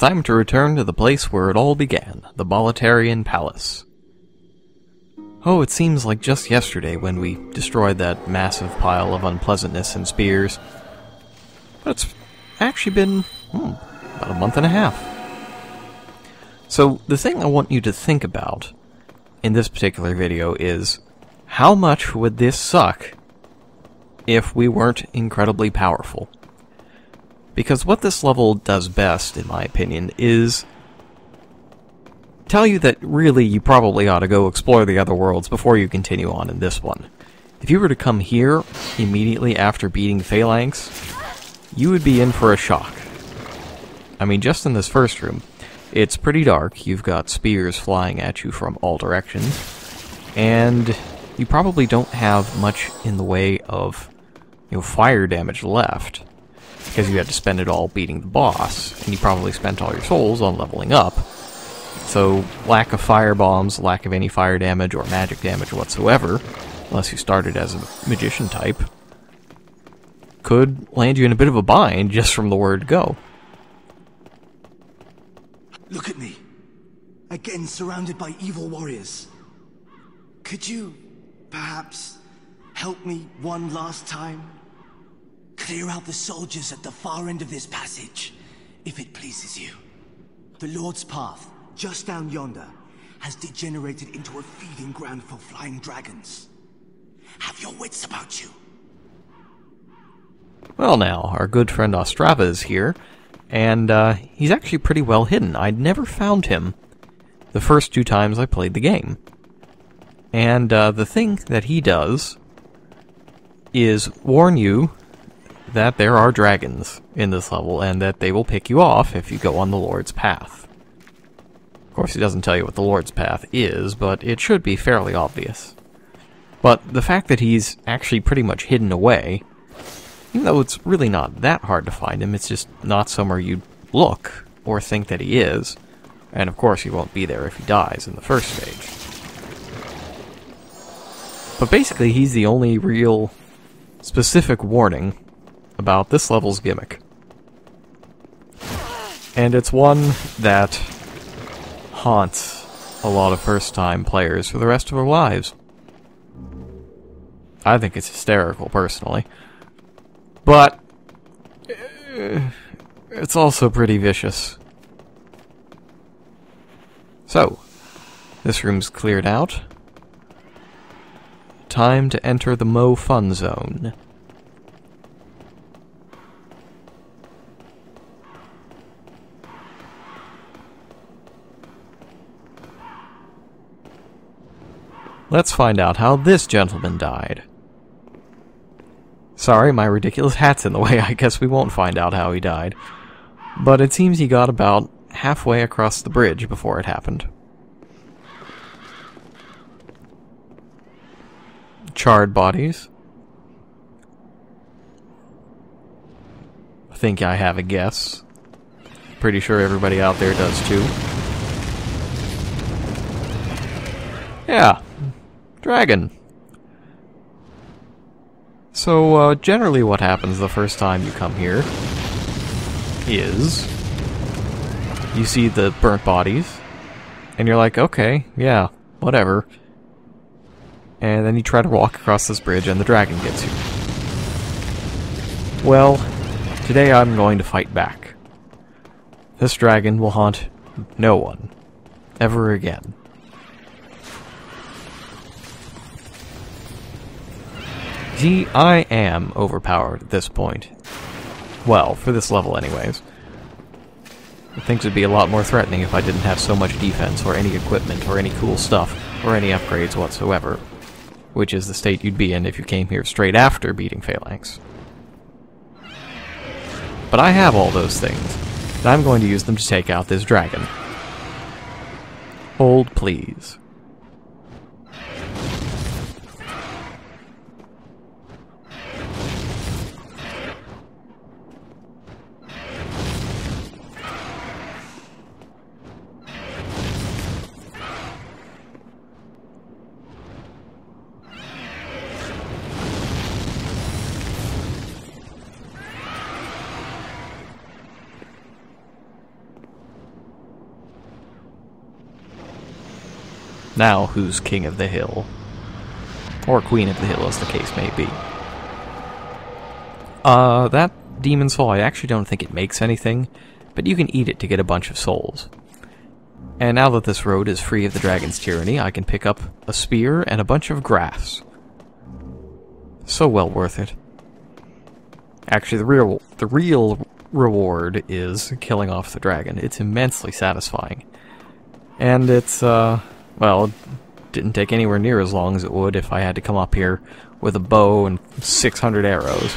time to return to the place where it all began, the Bolitarian Palace. Oh, it seems like just yesterday when we destroyed that massive pile of unpleasantness and spears. But it's actually been, about a month and a half. So, the thing I want you to think about in this particular video is, how much would this suck if we weren't incredibly powerful? Because what this level does best, in my opinion, is tell you that really you probably ought to go explore the other worlds before you continue on in this one. If you were to come here immediately after beating Phalanx, you would be in for a shock. I mean, just in this first room, it's pretty dark, you've got spears flying at you from all directions, and you probably don't have much in the way of, fire damage left, because you had to spend it all beating the boss, and you probably spent all your souls on leveling up. So, lack of fire bombs, lack of any fire damage or magic damage whatsoever, unless you started as a magician type, could land you in a bit of a bind just from the word go. Look at me. Again surrounded by evil warriors. Could you, perhaps, help me one last time? Clear out the soldiers at the far end of this passage, if it pleases you. The Lord's Path, just down yonder, has degenerated into a feeding ground for flying dragons. Have your wits about you. Well now, our good friend Ostrava is here, and he's actually pretty well hidden. I'd never found him the first 2 times I played the game. And the thing that he does is warn you that there are dragons in this level, and that they will pick you off if you go on the Lord's Path. Of course, he doesn't tell you what the Lord's Path is, but it should be fairly obvious. But the fact that he's actually pretty much hidden away, even though it's really not that hard to find him, it's just not somewhere you'd look or think that he is. And of course he won't be there if he dies in the first stage. But basically he's the only real specific warning about this level's gimmick. And it's one that haunts a lot of first-time players for the rest of their lives. I think it's hysterical, personally. But it's also pretty vicious. So, this room's cleared out. Time to enter the Mo Fun Zone. Let's find out how this gentleman died. Sorry, my ridiculous hat's in the way. I guess we won't find out how he died. But it seems he got about halfway across the bridge before it happened. Charred bodies. I think I have a guess. Pretty sure everybody out there does too. Yeah. Dragon. So, generally what happens the first time you come here is you see the burnt bodies, and you're like, okay, yeah, whatever. And then you try to walk across this bridge and the dragon gets you. Well, today I'm going to fight back. This dragon will haunt no one ever again. See, I am overpowered at this point. Well, for this level anyways. Things would be a lot more threatening if I didn't have so much defense, or any equipment, or any cool stuff, or any upgrades whatsoever. Which is the state you'd be in if you came here straight after beating Phalanx. But I have all those things, and I'm going to use them to take out this dragon. Hold, please. Now who's king of the hill? Or queen of the hill, as the case may be. That demon soul, I actually don't think it makes anything, but you can eat it to get a bunch of souls. And now that this road is free of the dragon's tyranny, I can pick up a spear and a bunch of grass. So well worth it. Actually, the real reward is killing off the dragon. It's immensely satisfying. And it's, well, it didn't take anywhere near as long as it would if I had to come up here with a bow and 600 arrows.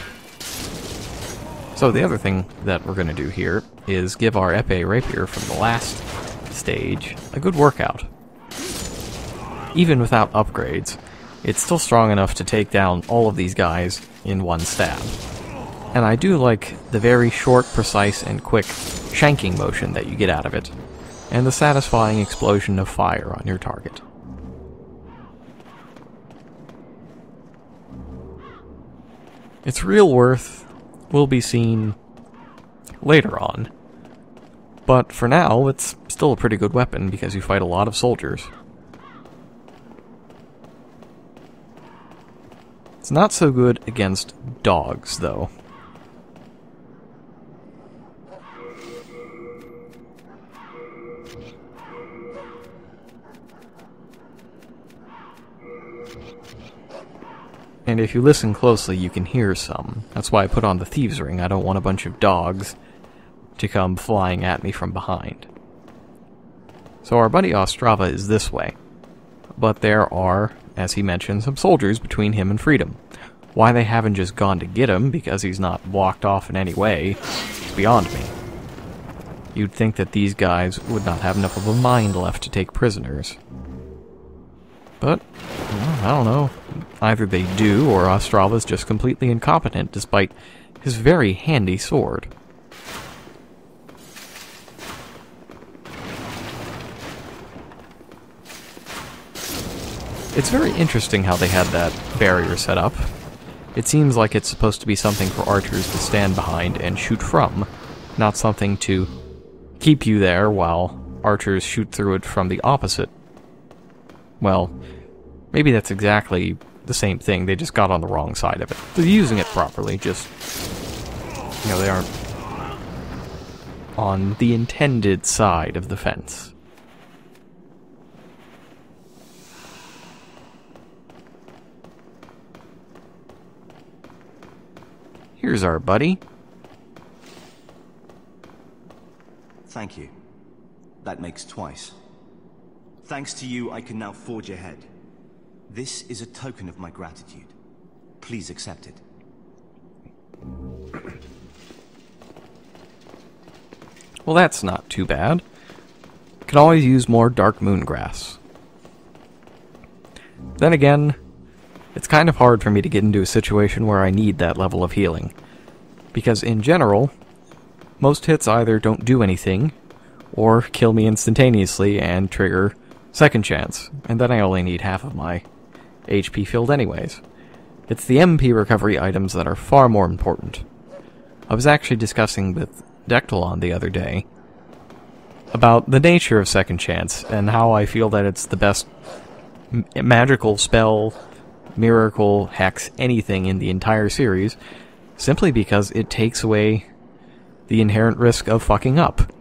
So the other thing that we're going to do here is give our épée rapier from the last stage a good workout. Even without upgrades, it's still strong enough to take down all of these guys in one stab. And I do like the very short, precise, and quick shanking motion that you get out of it, and the satisfying explosion of fire on your target. Its real worth will be seen later on, but for now, it's still a pretty good weapon because you fight a lot of soldiers. It's not so good against dogs, though. And if you listen closely, you can hear some. That's why I put on the thieves' ring. I don't want a bunch of dogs to come flying at me from behind. So our buddy Ostrava is this way. But there are, as he mentioned, some soldiers between him and freedom. Why they haven't just gone to get him, because he's not blocked off in any way, is beyond me. You'd think that these guys would not have enough of a mind left to take prisoners. But, well, I don't know. Either they do, or Ostrava's just completely incompetent, despite his very handy sword. It's very interesting how they had that barrier set up. It seems like it's supposed to be something for archers to stand behind and shoot from, not something to keep you there while archers shoot through it from the opposite. Well, maybe that's exactly the same thing, they just got on the wrong side of it. They're using it properly, just, you know, they aren't on the intended side of the fence. Here's our buddy. Thank you. That makes twice. Thanks to you, I can now forge ahead. This is a token of my gratitude. Please accept it. Well, that's not too bad. Could always use more dark moon grass. Then again, it's kind of hard for me to get into a situation where I need that level of healing. Because in general, most hits either don't do anything, or kill me instantaneously and trigger second chance, and then I only need half of my HP filled anyways. It's the MP recovery items that are far more important. I was actually discussing with Dectalon the other day about the nature of second chance, and how I feel that it's the best magical spell, miracle, hex, anything in the entire series, simply because it takes away the inherent risk of fucking up.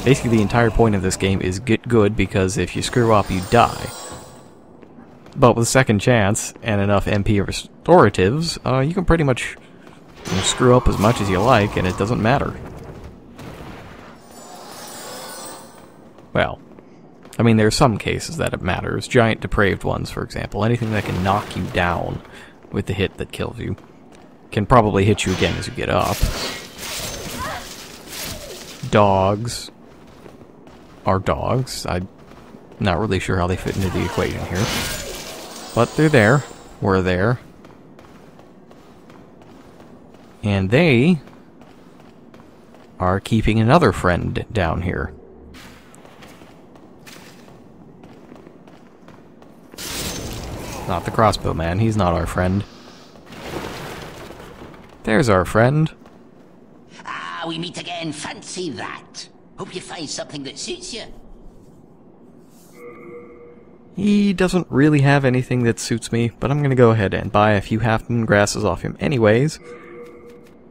Basically, the entire point of this game is get good, because if you screw up, you die. But with second chance and enough MP restoratives, you can pretty much screw up as much as you like, and it doesn't matter. Well, I mean, there are some cases that it matters. Giant depraved ones, for example. Anything that can knock you down with the hit that kills you can probably hit you again as you get up. Dogs are dogs. I'm not really sure how they fit into the equation here. But they're there. We're there. And they are keeping another friend down here. Not the crossbow man. He's not our friend. There's our friend. Ah, we meet again. Fancy that. Hope you find something that suits you. He doesn't really have anything that suits me, but I'm gonna go ahead and buy a few half-moon grasses off him anyways,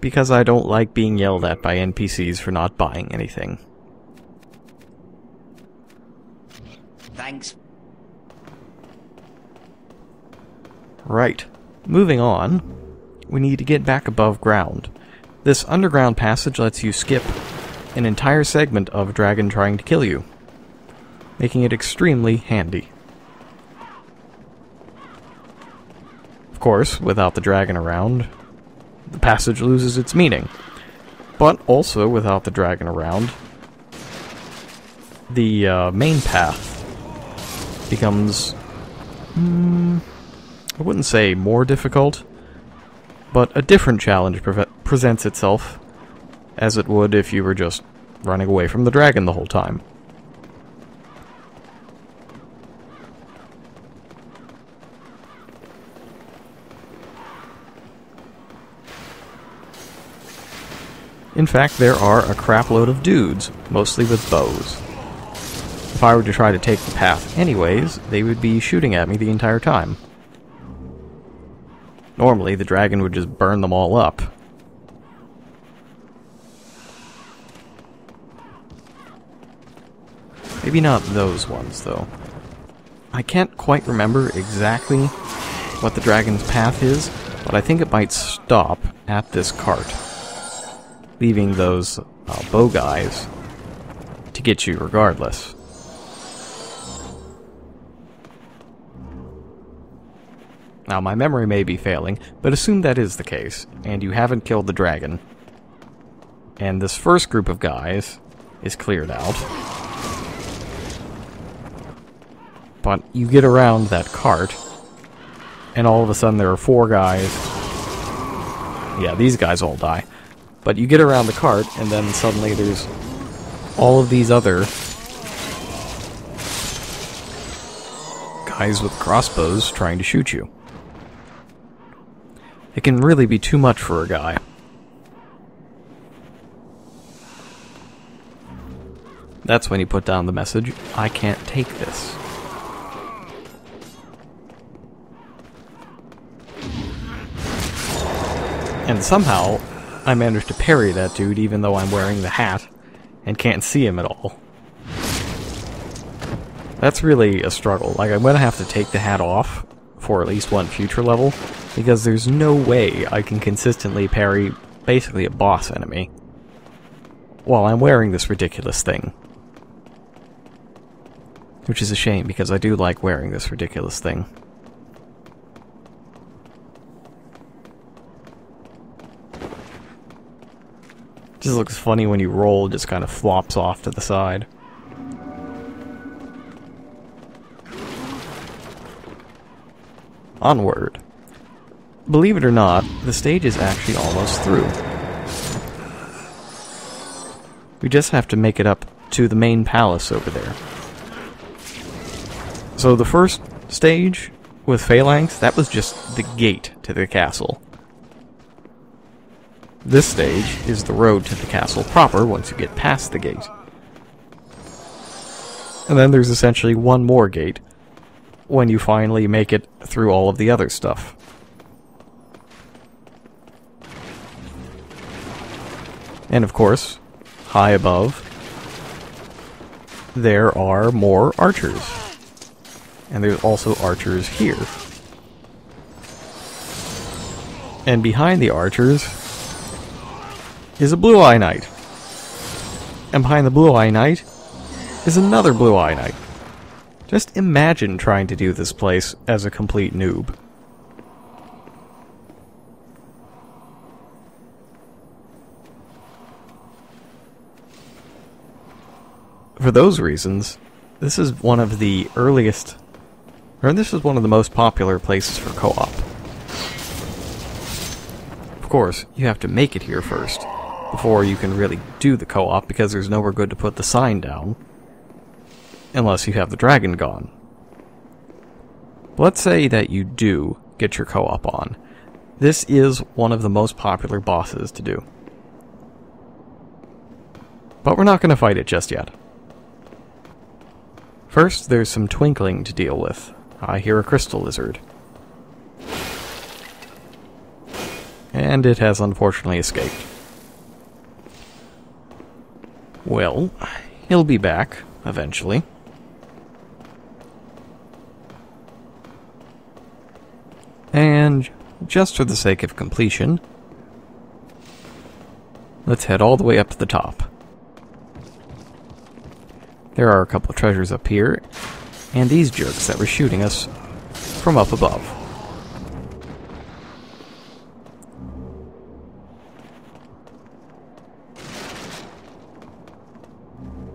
because I don't like being yelled at by NPCs for not buying anything. Thanks. Right. Moving on, we need to get back above ground. This underground passage lets you skip an entire segment of a dragon trying to kill you, making it extremely handy. Of course, without the dragon around, the passage loses its meaning. But also, without the dragon around, the main path becomes, I wouldn't say more difficult, but a different challenge presents itself, as it would if you were just running away from the dragon the whole time. In fact, there are a crapload of dudes, mostly with bows. If I were to try to take the path anyways, they would be shooting at me the entire time. Normally, the dragon would just burn them all up. Maybe not those ones, though. I can't quite remember exactly what the dragon's path is, but I think it might stop at this cart, leaving those bow guys to get you regardless. Now, my memory may be failing, but assume that is the case, and you haven't killed the dragon, and this first group of guys is cleared out. But you get around that cart, and all of a sudden there are 4 guys. Yeah, these guys all die. But you get around the cart, and then suddenly there's all of these other guys with crossbows trying to shoot you. It can really be too much for a guy. That's when you put down the message, "I can't take this." And somehow, I managed to parry that dude even though I'm wearing the hat and can't see him at all. That's really a struggle. Like, I'm gonna have to take the hat off for at least one future level, because there's no way I can consistently parry basically a boss enemy while I'm wearing this ridiculous thing. Which is a shame, because I do like wearing this ridiculous thing. Just looks funny when you roll, just kind of flops off to the side. Onward. Believe it or not, the stage is actually almost through. We just have to make it up to the main palace over there. So the first stage with Phalanx, that was just the gate to the castle. This stage is the road to the castle proper once you get past the gate. And then there's essentially one more gate when you finally make it through all of the other stuff. And of course, high above, there are more archers. And there's also archers here. And behind the archers is a Blue-Eye Knight. And behind the Blue-Eye Knight is another Blue-Eye Knight. Just imagine trying to do this place as a complete noob. For those reasons, this is one of the earliest, or this is one of the most popular places for co-op. Of course, you have to make it here first, before you can really do the co-op, because there's nowhere good to put the sign down, unless you have the dragon gone. But let's say that you do get your co-op on. This is one of the most popular bosses to do. But we're not going to fight it just yet. First, there's some twinkling to deal with. I hear a crystal lizard. And it has unfortunately escaped. Well, he'll be back, eventually. And, just for the sake of completion, let's head all the way up to the top. There are a couple of treasures up here, and these jerks that were shooting us from up above.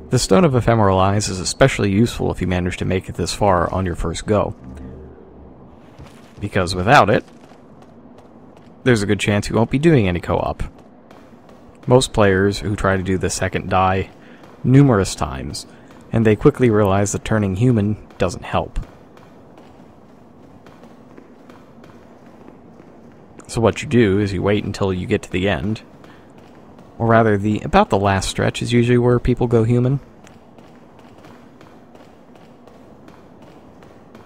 The Stone of Ephemeral Eyes is especially useful if you manage to make it this far on your first go. Because without it, there's a good chance you won't be doing any co-op. Most players who try to do the second die numerous times, and they quickly realize that turning human doesn't help. So what you do is you wait until you get to the end, or rather about the last stretch is usually where people go human.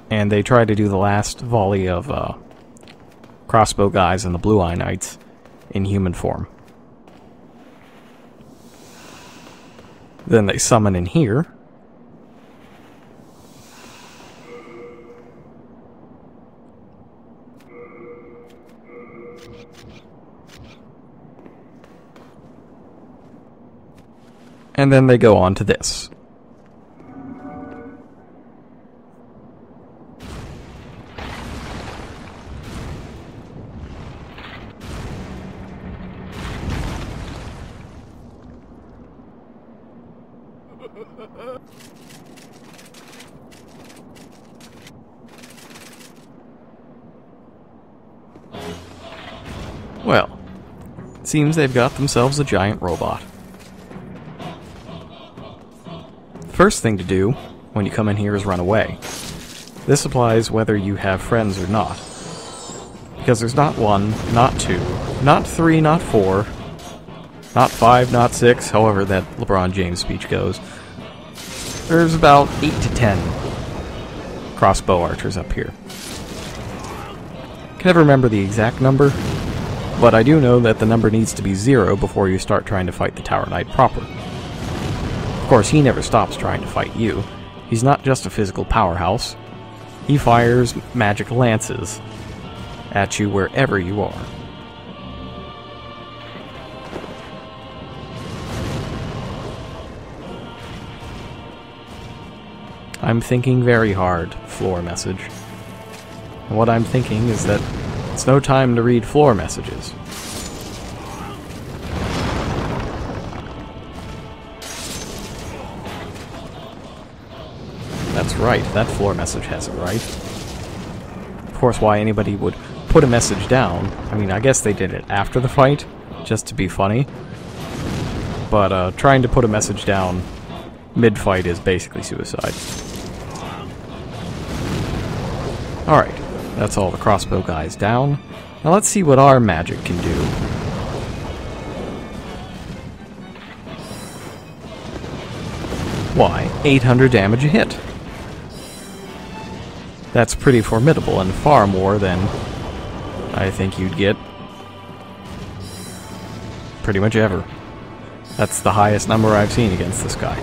And they try to do the last volley of crossbow guys and the Blue Eye Knights in human form. Then they summon in here. And then they go on to this. Well, it seems they've got themselves a giant robot. The first thing to do when you come in here is run away. This applies whether you have friends or not. Because there's not 1, not 2, not 3, not 4, not 5, not 6, however that LeBron James speech goes. There's about 8 to 10 crossbow archers up here. Can never remember the exact number, but I do know that the number needs to be 0 before you start trying to fight the Tower Knight proper. Of course, he never stops trying to fight you. He's not just a physical powerhouse. He fires magic lances at you wherever you are. I'm thinking very hard, floor message. And what I'm thinking is that it's no time to read floor messages. That's right, that floor message has it right. Of course, why anybody would put a message down, I mean, I guess they did it after the fight, just to be funny. But trying to put a message down mid-fight is basically suicide. Alright, that's all the crossbow guys down. Now let's see what our magic can do. Why, 800 damage a hit. That's pretty formidable and far more than I think you'd get pretty much ever. That's the highest number I've seen against this guy.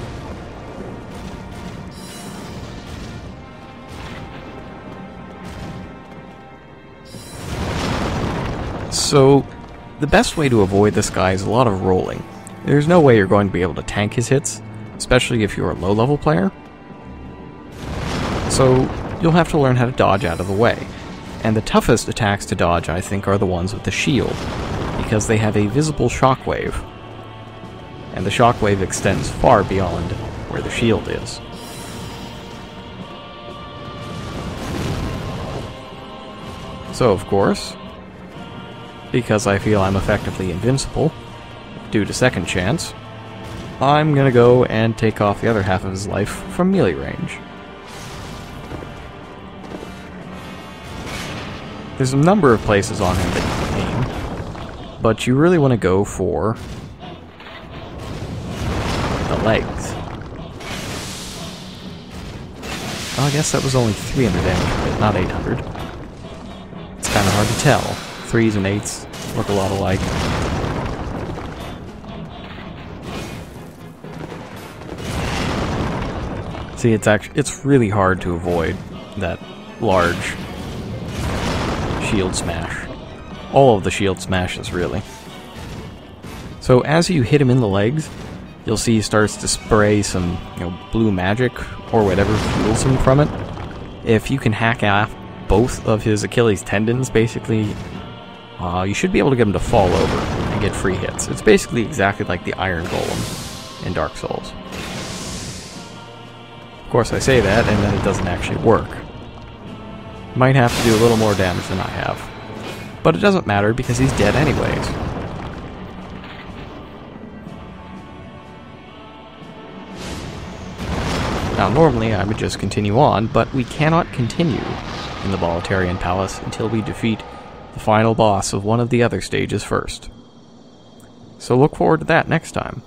So, the best way to avoid this guy is a lot of rolling. There's no way you're going to be able to tank his hits, especially if you're a low-level player. So, you'll have to learn how to dodge out of the way. And the toughest attacks to dodge, I think, are the ones with the shield, because they have a visible shockwave. And the shockwave extends far beyond where the shield is. So, of course, because I feel I'm effectively invincible, due to second chance, I'm gonna go and take off the other half of his life from melee range. There's a number of places on him that you can aim, but you really want to go for the legs. Oh, I guess that was only 300 damage, but not 800. It's kind of hard to tell. 3s and 8s look a lot alike. See, it's really hard to avoid that large shield smash. All of the shield smashes, really. So as you hit him in the legs, you'll see he starts to spray some, blue magic or whatever fuels him from it. If you can hack off both of his Achilles tendons, basically, you should be able to get him to fall over and get free hits. It's basically exactly like the Iron Golem in Dark Souls. Of course, I say that, and then it doesn't actually work. Might have to do a little more damage than I have. But it doesn't matter, because he's dead anyways. Now, normally I would just continue on, but we cannot continue in the Bolitarian Palace until we defeat the final boss of one of the other stages first. So look forward to that next time